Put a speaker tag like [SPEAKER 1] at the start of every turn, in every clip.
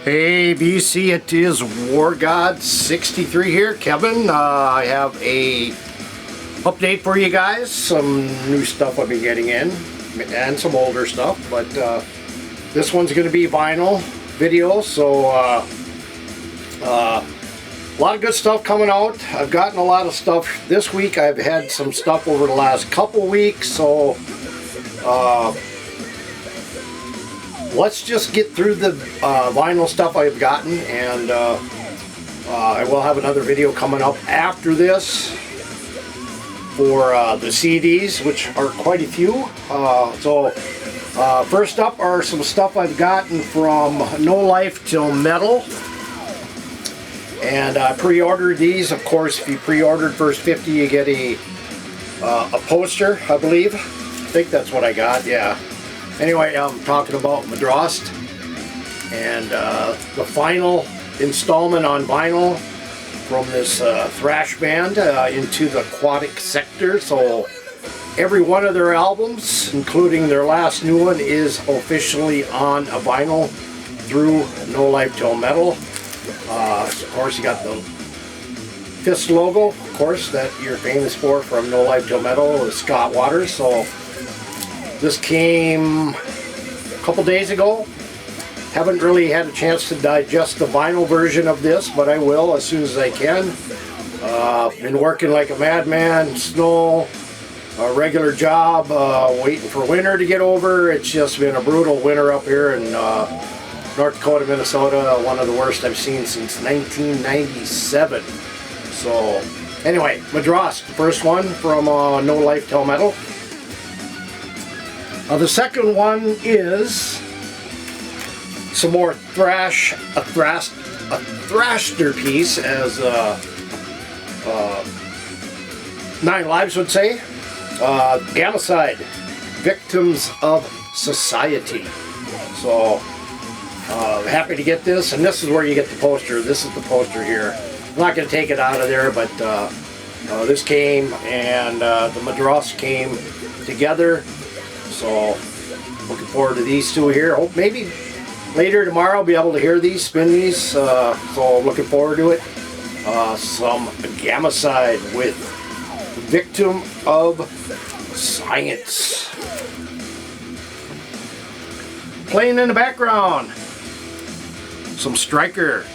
[SPEAKER 1] Hey BC, it is Wargod 63 here. Kevin, I have a update for you guys. Some new stuff I've been getting in and some older stuff, but this one's going to be vinyl video, so a lot of good stuff coming out. I've gotten a lot of stuff this week. I've had some stuff over the last couple weeks, so let's just get through the vinyl stuff I've gotten, and I will have another video coming up after this for the CDs, which are quite a few. First up are some stuff I've gotten from No Life Till Metal, and I pre-ordered these. Of course, if you pre-ordered first 50, you get a poster, I believe. I think that's what I got, yeah. Anyway, I'm talking about Madrost and the final installment on vinyl from this thrash band, Into the Aquatic Sector. So every one of their albums, including their last new one, is officially on a vinyl through No Life Till Metal. Of course, you got the fist logo, of course, that you're famous for from No Life Till Metal, is Scott Waters. So this came a couple days ago. Haven't really had a chance to digest the vinyl version of this, but I will as soon as I can. Been working like a madman, snow, a regular job, waiting for winter to get over. It's just been a brutal winter up here in North Dakota, Minnesota, one of the worst I've seen since 1997. So anyway, Madrost, the first one from No Life Till Metal. The second one is some more thrash, a thrashter piece, as Nine Lives would say. Gamicide, Victims of Society. So happy to get this, and this is where you get the poster. This is the poster here. I'm not going to take it out of there, but this came, and the Madrost came together. So looking forward to these two here. Hope maybe later tomorrow I'll be able to hear these, spin these. So looking forward to it. Some Gamicide with Victim of Science. Playing in the background, some Striker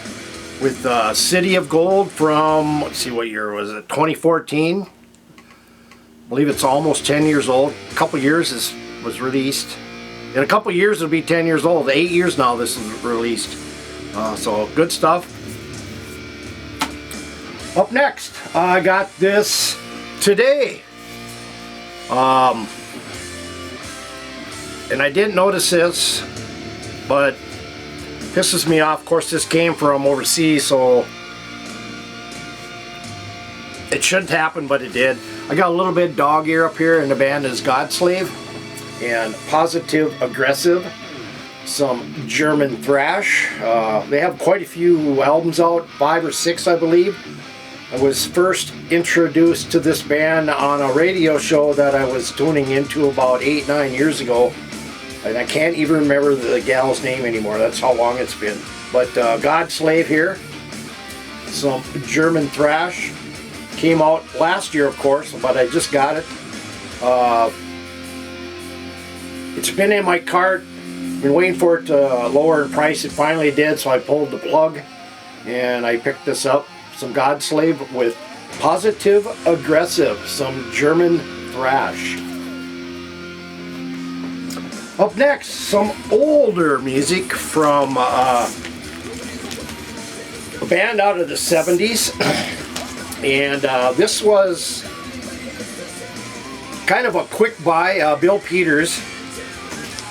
[SPEAKER 1] with City of Gold from, let's see, what year was it? 2014. I believe it's almost 10 years old. A couple years was released. In a couple years it'll be 10 years old. 8 years now this is released. So good stuff. Up next, I got this today. And I didn't notice this, but pisses me off. Of course, this came from overseas, so it shouldn't happen, but it did. I got a little bit dog ear up here, and the band is Godslave and Positive Aggressive, some German thrash. They have quite a few albums out, 5 or 6 I believe. I was first introduced to this band on a radio show that I was tuning into about 8-9 years ago, and I can't even remember the gal's name anymore. That's how long it's been. But Godslave here, some German thrash. Came out last year, of course, but I just got it. It's been in my cart. Been waiting for it to lower in price. It finally did, so I pulled the plug and I picked this up. Some Godslave with Positive Aggressive, some German thrash. Up next, some older music from a band out of the 70s. And this was kind of a quick buy. Bill Peters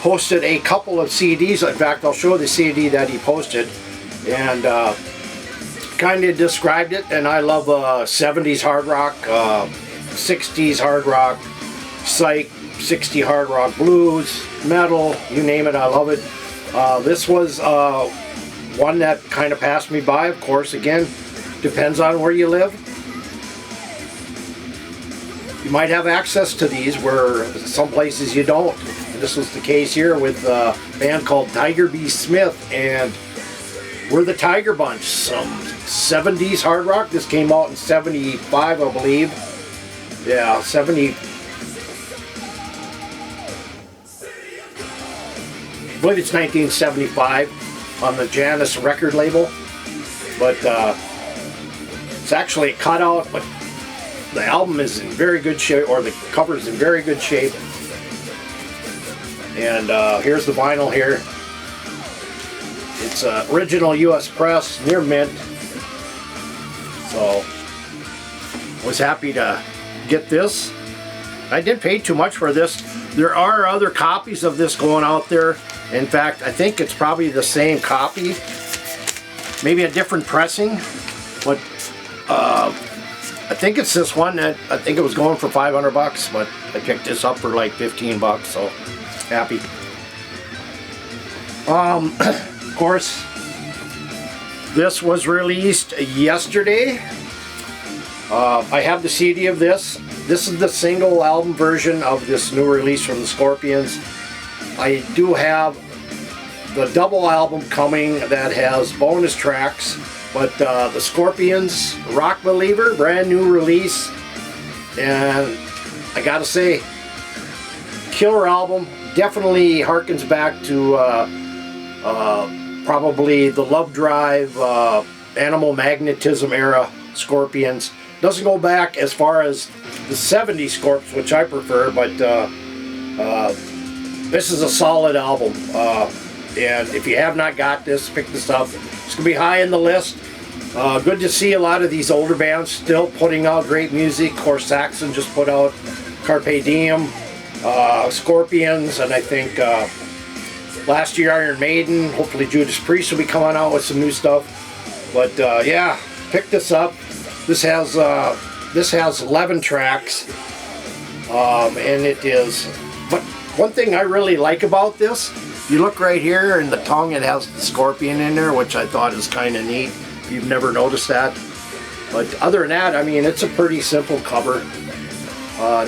[SPEAKER 1] posted a couple of CDs. In fact, I'll show the CD that he posted, and kind of described it. And I love 70s hard rock, 60s hard rock, psych, 60 hard rock, blues, metal, you name it, I love it. This was one that kind of passed me by. Of course, again, depends on where you live. You might have access to these where some places you don't. And this was the case here with a band called Tiger B. Smith and We're the Tiger Bunch, some 70s hard rock. This came out in 75, I believe. Yeah, 70. I believe it's 1975 on the Janus record label. But it's actually a cutout, but the album is in very good shape, or the cover is in very good shape. And here's the vinyl here. It's original U.S. press, near mint. So, was happy to get this. I didn't pay too much for this. There are other copies of this going out there. In fact, I think it's probably the same copy. Maybe a different pressing. But I think it's this one. That I think it was going for 500 bucks, but I picked this up for like 15 bucks, so happy. Of course, this was released yesterday. I have the CD of this. This is the single album version of this new release from the Scorpions. I do have the double album coming that has bonus tracks, but the Scorpions, Rock Believer, brand new release, and I gotta say, killer album. Definitely harkens back to probably the Love Drive, Animal Magnetism era Scorpions. Doesn't go back as far as the 70s Scorps, which I prefer, but this is a solid album. And if you have not got this, pick this up. It's going to be high in the list. Good to see a lot of these older bands still putting out great music. Of course, Saxon just put out Carpe Diem, Scorpions, and I think last year Iron Maiden. Hopefully Judas Priest will be coming out with some new stuff. But yeah, pick this up. This has 11 tracks, and it is. But one thing I really like about this, you look right here in the tongue, it has the scorpion in there, which I thought is kind of neat. If you've never noticed that. But other than that, I mean, it's a pretty simple cover.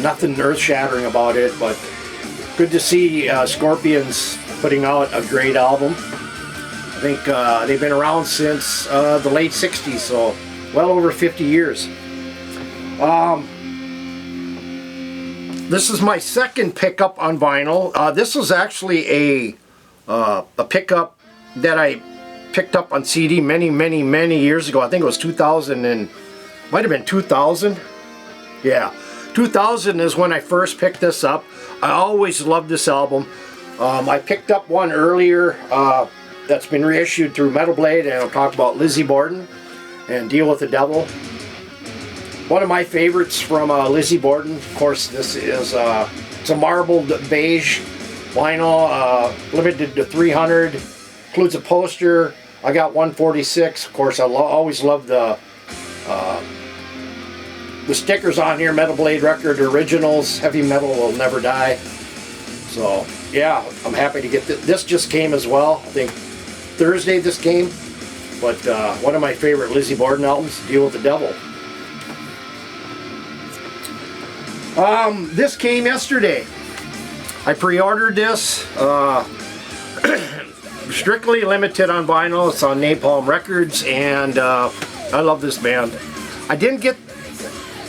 [SPEAKER 1] Nothing earth-shattering about it, but good to see Scorpions putting out a great album. I think they've been around since the late 60s, so well over 50 years. This is my second pickup on vinyl. This was actually a pickup that I picked up on CD many years ago. I think it was 2000 and might have been 2000. Yeah, 2000 is when I first picked this up. I always loved this album. I picked up one earlier that's been reissued through Metal Blade, and I'll talk about Lizzie Borden and Deal with the Devil. One of my favorites from Lizzie Borden, of course, this is it's a marbled beige vinyl, limited to 300, includes a poster. I got 146. Of course, I always love the stickers on here. Metal Blade record originals, heavy metal will never die. So yeah, I'm happy to get this. This just came as well. I think Thursday this came. But one of my favorite Lizzie Borden albums, Deal with the Devil. This came yesterday. I pre-ordered this. Strictly limited on vinyl. It's on Napalm Records, and I love this band. I didn't get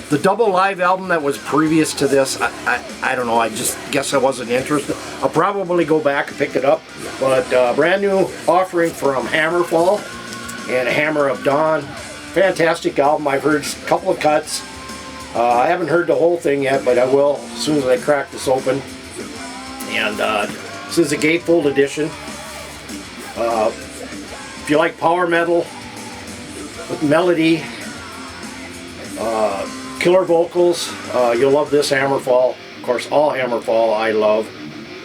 [SPEAKER 1] the double live album that was previous to this. I don't know. I just guess I wasn't interested. I'll probably go back and pick it up. But brand new offering from Hammerfall and Hammer of Dawn. Fantastic album. I've heard a couple of cuts. I haven't heard the whole thing yet, but I will as soon as I crack this open. And this is a gatefold edition. If you like power metal with melody, killer vocals, you'll love this Hammerfall. Of course, all Hammerfall I love.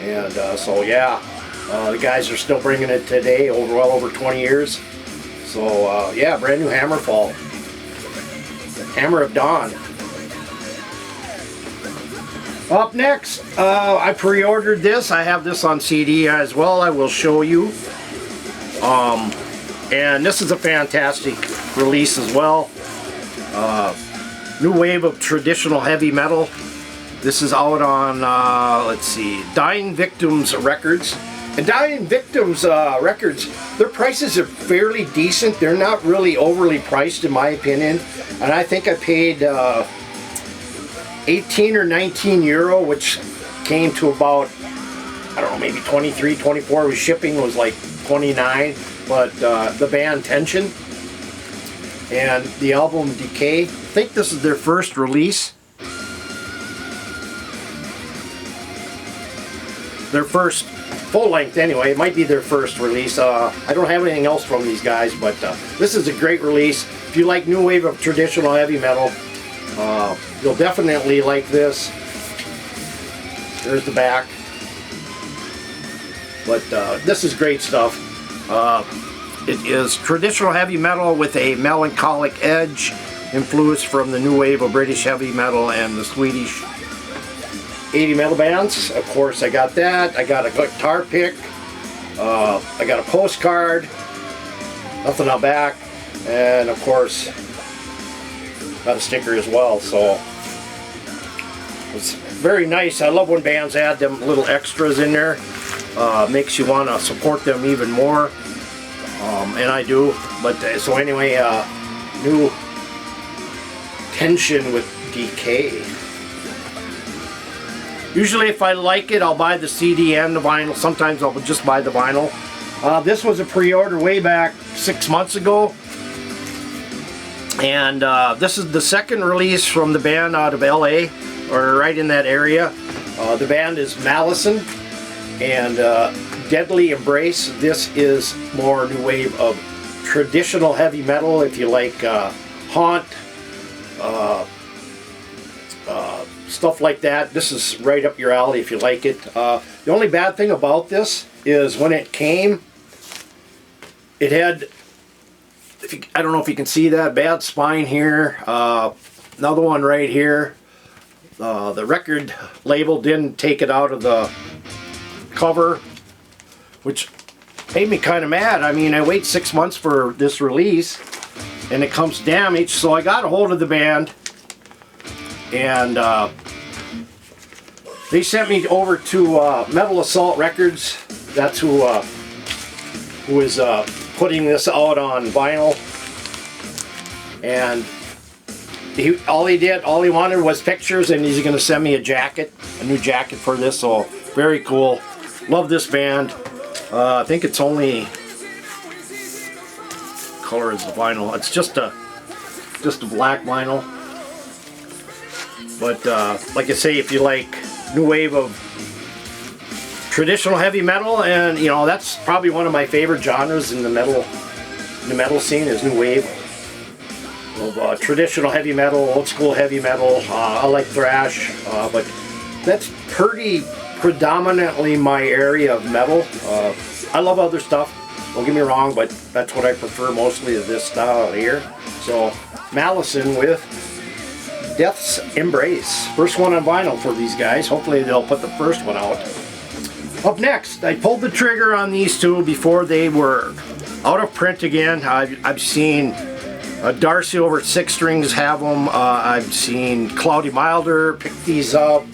[SPEAKER 1] And so yeah, the guys are still bringing it today, well over 20 years. So yeah, brand new Hammerfall. Hammer of Dawn. Up next, I pre-ordered this. I have this on CD as well. I will show you. And this is a fantastic release as well. New wave of traditional heavy metal. This is out on, let's see, Dying Victims Records. And Dying Victims records, their prices are fairly decent. They're not really overly priced in my opinion. And I think I paid 18 or 19 euro, which came to about, I don't know, maybe 23, 24. With shipping was like 29. But the band Tension and the album Decay, I think this is their first release. Their first full length anyway. It might be their first release. I don't have anything else from these guys, but this is a great release. If you like new wave of traditional heavy metal, you'll definitely like this. There's the back. But this is great stuff. It is traditional heavy metal with a melancholic edge, influence from the new wave of British heavy metal and the Swedish 80 metal bands. Of course, I got that. I got a guitar pick. I got a postcard. Nothing on back. And of course, got a sticker as well. So it's very nice. I love when bands add them little extras in there. Makes you want to support them even more. And I do. But so anyway, new Tension with Decay. Usually if I like it, I'll buy the CD and the vinyl. Sometimes I'll just buy the vinyl. This was a pre-order way back 6 months ago. And this is the second release from the band out of LA, or right in that area. The band is Malison and Deadly Embrace. This is more new wave of traditional heavy metal. If you like Haunt, stuff like that, this is right up your alley if you like it. The only bad thing about this is when it came, it had, I don't know if you can see that, bad spine here, another one right here. The record label didn't take it out of the cover, which made me kind of mad. I mean, I wait 6 months for this release and it comes damaged, so I got a hold of the band and they sent me over to Metal Assault Records. That's who is putting this out on vinyl. And all he wanted was pictures, and he's going to send me a jacket, a new jacket for this. So very cool. Love this band. I think it's only color is the vinyl. It's just a black vinyl. But like I say, if you like new wave of traditional heavy metal, and you know that's probably one of my favorite genres in the metal scene is new wave of traditional heavy metal, old school heavy metal. I like thrash, but that's pretty predominantly my area of metal. I love other stuff, don't get me wrong, but that's what I prefer mostly, is this style here. So Malison with Death's Embrace. First one on vinyl for these guys. Hopefully they'll put the first one out. Up next, I pulled the trigger on these two before they were out of print again. I've seen Darcy over at Six Strings have them. I've seen Cloudy Milder pick these up.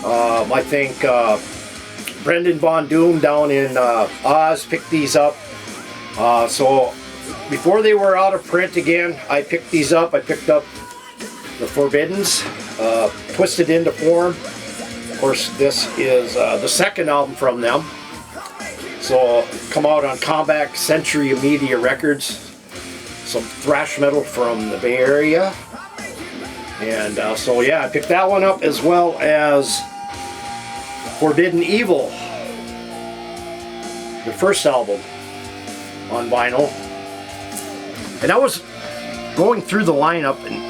[SPEAKER 1] I think Brendan Von Doom down in Oz picked these up. So before they were out of print again, I picked these up. I picked up the Forbiddens, twisted into form. Of course, this is the second album from them. So come out on Combat Century Media Records. Some thrash metal from the Bay Area. And so yeah, I picked that one up, as well as Forbidden Evil, the first album on vinyl. And I was going through the lineup and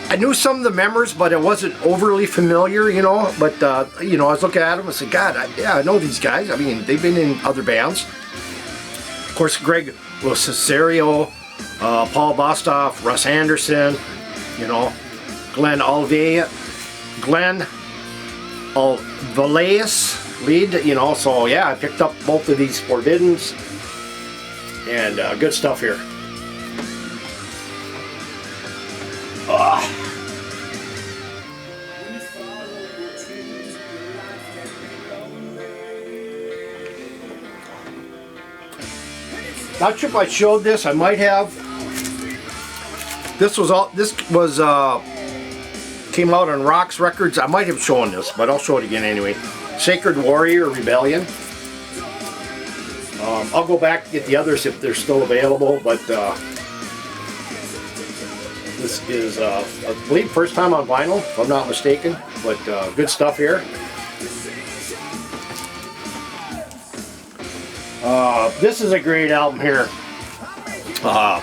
[SPEAKER 1] I knew some of the members, but it wasn't overly familiar, you know. But you know, I was looking at them and said, God, I know these guys. I mean, they've been in other bands. Of course, Greg Cesario, Paul Bostoff, Russ Anderson, you know, Glenn Alveus lead, you know. So yeah, I picked up both of these Forbiddens, and good stuff here. Not sure if I showed this. I might have. This was came out on Rocks Records. I might have shown this, but I'll show it again anyway. Sacred Warrior Rebellion. I'll go back and get the others if they're still available, but this is, I believe, first time on vinyl, if I'm not mistaken, but good stuff here. This is a great album here. A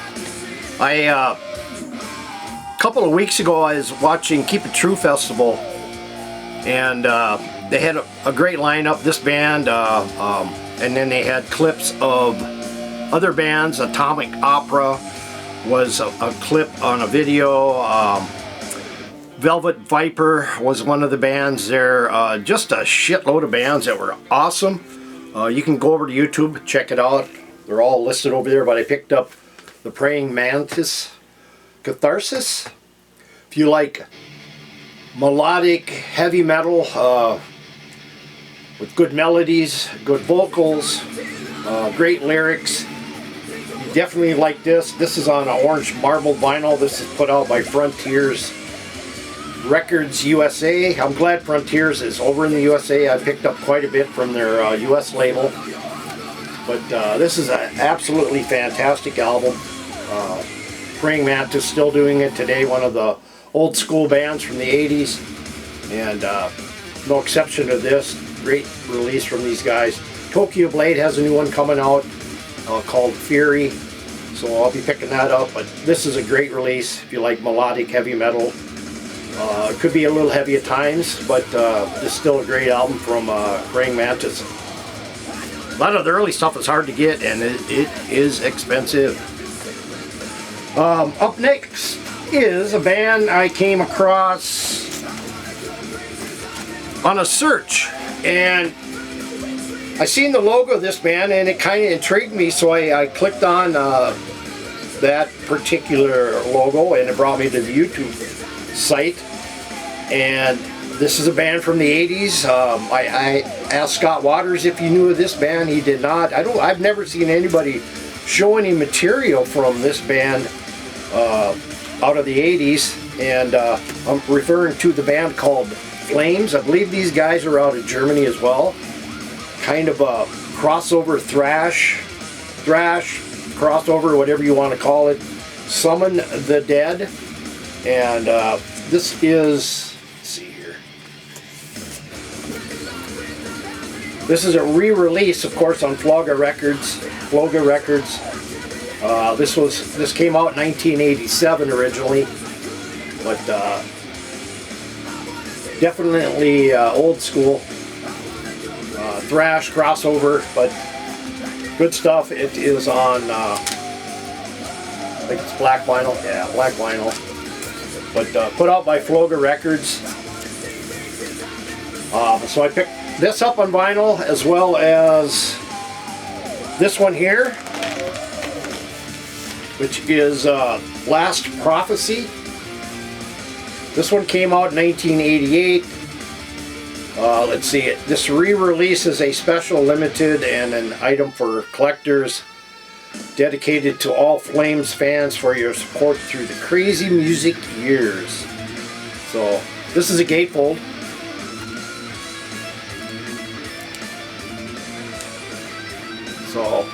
[SPEAKER 1] couple of weeks ago I was watching Keep It True Festival, and they had a great lineup, this band, and then they had clips of other bands. Atomic Opera was a clip on a video. Velvet Viper was one of the bands there. Just a shitload of bands that were awesome. You can go over to YouTube, check it out. They're all listed over there, but I picked up the Praying Mantis Catharsis. If you like melodic heavy metal with good melodies, good vocals, great lyrics, you definitely like this. This is on an orange marble vinyl. This is put out by Frontiers Records USA. I'm glad Frontiers is over in the USA. I picked up quite a bit from their US label. But this is an absolutely fantastic album. Praying Mantis still doing it today. One of the old school bands from the 80s. And no exception to this. Great release from these guys. Tokyo Blade has a new one coming out called Fury. So I'll be picking that up. But this is a great release if you like melodic heavy metal. It could be a little heavy at times, but it's still a great album from Praying Mantis. A lot of the early stuff is hard to get, and it is expensive. Up next is a band I came across on a search, and I seen the logo of this band, and it kind of intrigued me, so I clicked on that particular logo, and it brought me to the YouTube site. And this is a band from the 80s. I asked Scott Waters if he knew of this band. He did not. I've never seen anybody show any material from this band out of the 80s. And I'm referring to the band called Flames. I believe these guys are out of Germany as well. Kind of a crossover thrash, crossover, whatever you want to call it. Summon the Dead. And this is, let's see here. This is a re-release, of course, on Floga Records. This came out in 1987 originally, but definitely old school thrash crossover, but good stuff. It is on, I think it's black vinyl. Yeah, black vinyl. But put out by Floga Records. So I picked this up on vinyl, as well as this one here, which is Last Prophecy. This one came out in 1988. Let's see, this re-release is a special limited and an item for collectors, dedicated to all Flames fans for your support through the crazy music years. So this is a gatefold. So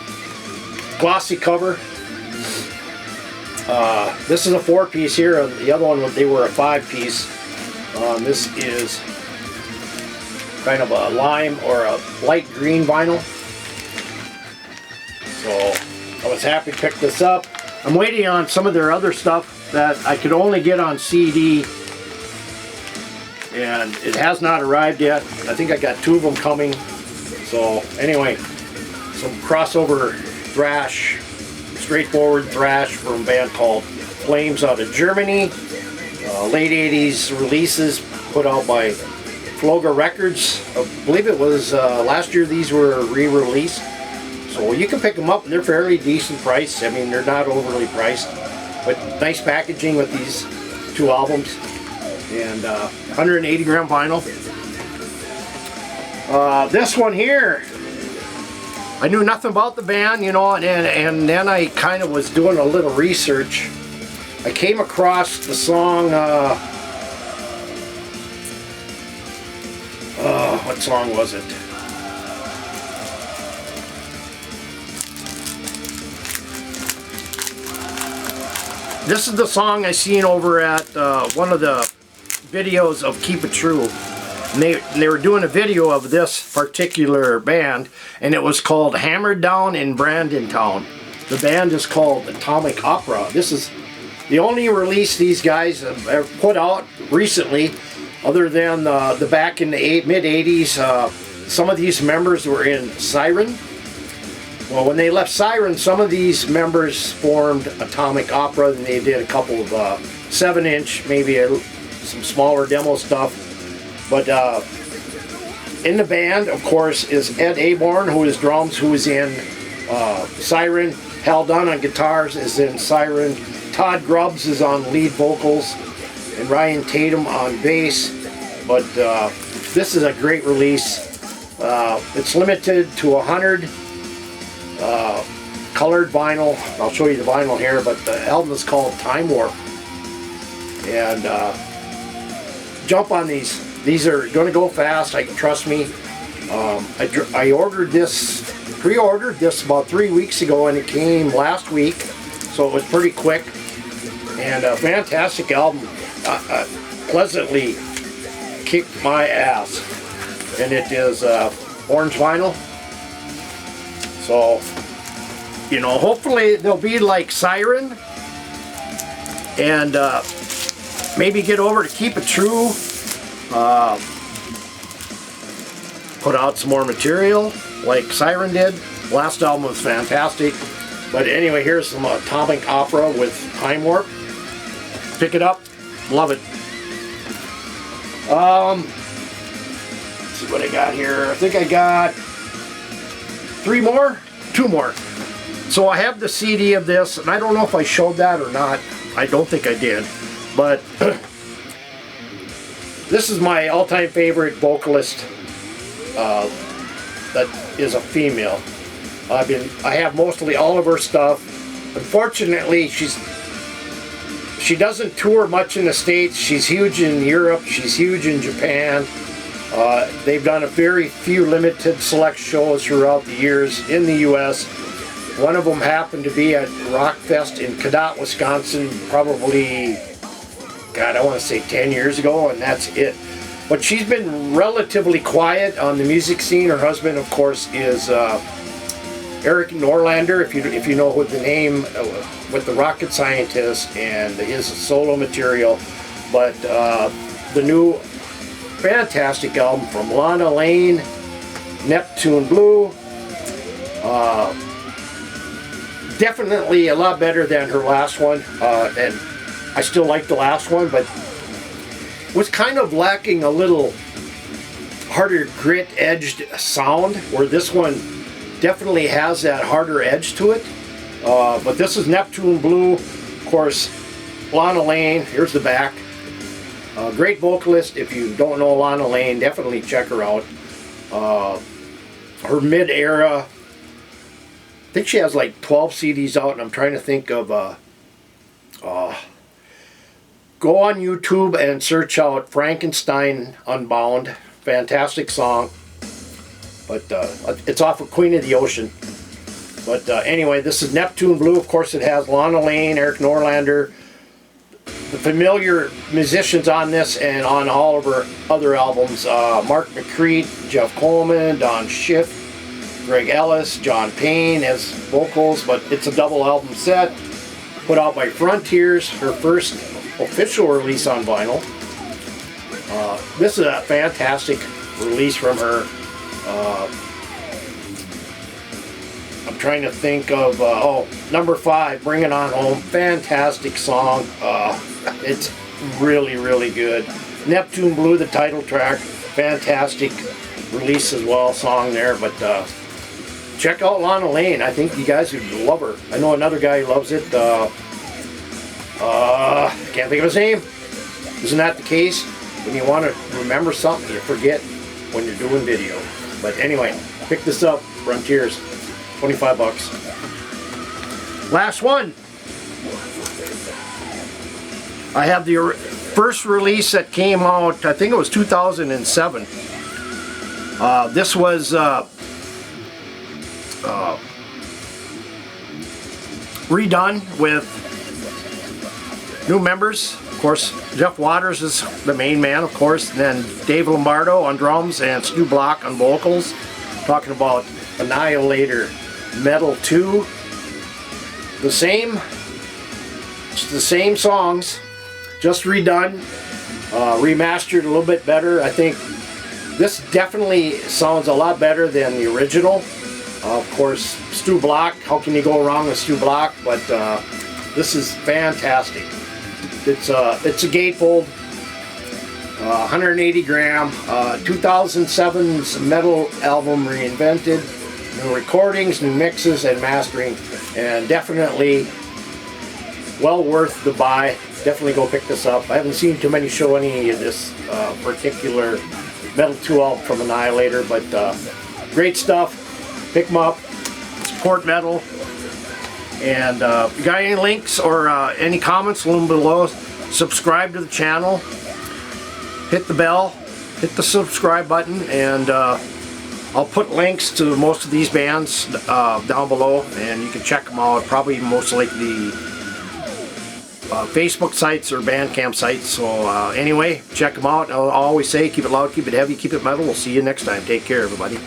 [SPEAKER 1] glossy cover. This is a 4-piece here. The other one, they were a 5-piece. This is kind of a lime or a light green vinyl. So I was happy to pick this up. I'm waiting on some of their other stuff that I could only get on CD, and it has not arrived yet. I think I got 2 of them coming. So anyway, some crossover thrash, straightforward thrash from a band called Flames out of Germany. Late 80s releases put out by Floga Records. I believe it was last year these were re-released. So you can pick them up, and they're fairly decent price. I mean, they're not overly priced, but nice packaging with these 2 albums. And 180 gram vinyl. This one here I knew nothing about the band, you know, and then I kind of was doing a little research. I came across the song, what song was it? This is the song I seen over at one of the videos of Keep It True. And they were doing a video of this particular band, and it was called Hammered Down in Brandontown. The band is called Atomic Opera. This is the only release these guys have put out recently, other than the back in the mid-80s. Some of these members were in Siren. Well, when they left Siren, some of these members formed Atomic Opera, and they did a couple of 7-inch, maybe some smaller demo stuff. But in the band, of course, is Ed Aborn, who is drums, who is in Siren. Hal Dunn on guitars is in Siren. Todd Grubbs is on lead vocals, and Ryan Tatum on bass. But this is a great release. It's limited to 100. Colored vinyl. I'll show you the vinyl here, but the album is called Time Warp. And jump on these. These are going to go fast. Trust me. I ordered this, pre-ordered this about 3 weeks ago, and it came last week, so it was pretty quick. And a fantastic album. Pleasantly kicked my ass. And it is orange vinyl. So, you know, hopefully they'll be like Siren, and maybe get over to Keep It True, put out some more material like Siren did. Last album was fantastic. But anyway, here's some Atomic Opera with Time Warp. Pick it up, love it. Let's see what I got here. I think I got 2 more. So I have the CD of this, and I don't know if I showed that or not. I don't think I did. But this is my all-time favorite vocalist that is a female. I have mostly all of her stuff. Unfortunately, she doesn't tour much in the States. She's huge in Europe. She's huge in Japan. They've done a very few limited select shows throughout the years in the U.S. One of them happened to be at Rockfest in Cadott, Wisconsin, probably, God, I want to say 10 years ago, and that's it. But she's been relatively quiet on the music scene. Her husband, of course, is Eric Norlander, if you know what the name, with the rocket scientist and his solo material. But the new fantastic album from Lana Lane, Neptune Blue. Definitely a lot better than her last one, and I still like the last one, but was kind of lacking a little harder grit-edged sound, where this one definitely has that harder edge to it. But this is Neptune Blue, of course. Lana Lane, here's the back. Great vocalist. If you don't know Lana Lane, definitely check her out. Her mid-era, I think she has like 12 CDs out, and I'm trying to think of go on YouTube and search out Frankenstein Unbound. Fantastic song. But it's off of Queen of the Ocean. But anyway, this is Neptune Blue. Of course, it has Lana Lane, Eric Norlander, the familiar musicians on this and on all of her other albums. Mark McCready, Jeff Coleman, Don Schiff, Greg Ellis, John Payne as vocals. But it's a double album set put out by Frontiers, her first official release on vinyl. This is a fantastic release from her. I'm trying to think of, number 5, Bring It On Home. Fantastic song. It's really, really good. Neptune Blue, the title track. Fantastic release as well, song there. But check out Lana Lane. I think you guys would love her. I know another guy who loves it. Can't think of his name. Isn't that the case? When you want to remember something, you forget when you're doing video. But anyway, pick this up, Frontiers. 25 bucks. Last one. I have the first release that came out, I think it was 2007. This was redone with new members. Of course, Jeff Waters is the main man, of course, and then Dave Lombardo on drums and Stu Block on vocals. Talking about Annihilator Metal 2. It's the same songs, just redone, remastered a little bit better. I think this definitely sounds a lot better than the original. Of course, Stu Block, how can you go wrong with Stu Block? But this is fantastic. It's a gatefold, 180 gram, 2007's metal album reinvented, new recordings, new mixes, and mastering, and definitely well worth the buy. Definitely go pick this up. I haven't seen too many show any of this particular Metal 2 album from Annihilator, but great stuff. Pick them up, support metal, and if you got any links or any comments, a little below. Subscribe to the channel, hit the bell, hit the subscribe button, and I'll put links to most of these bands down below, and you can check them out. Probably most likely Facebook sites or Bandcamp sites. So anyway, check them out. I'll always say, keep it loud, keep it heavy, keep it metal. We'll see you next time. Take care, everybody.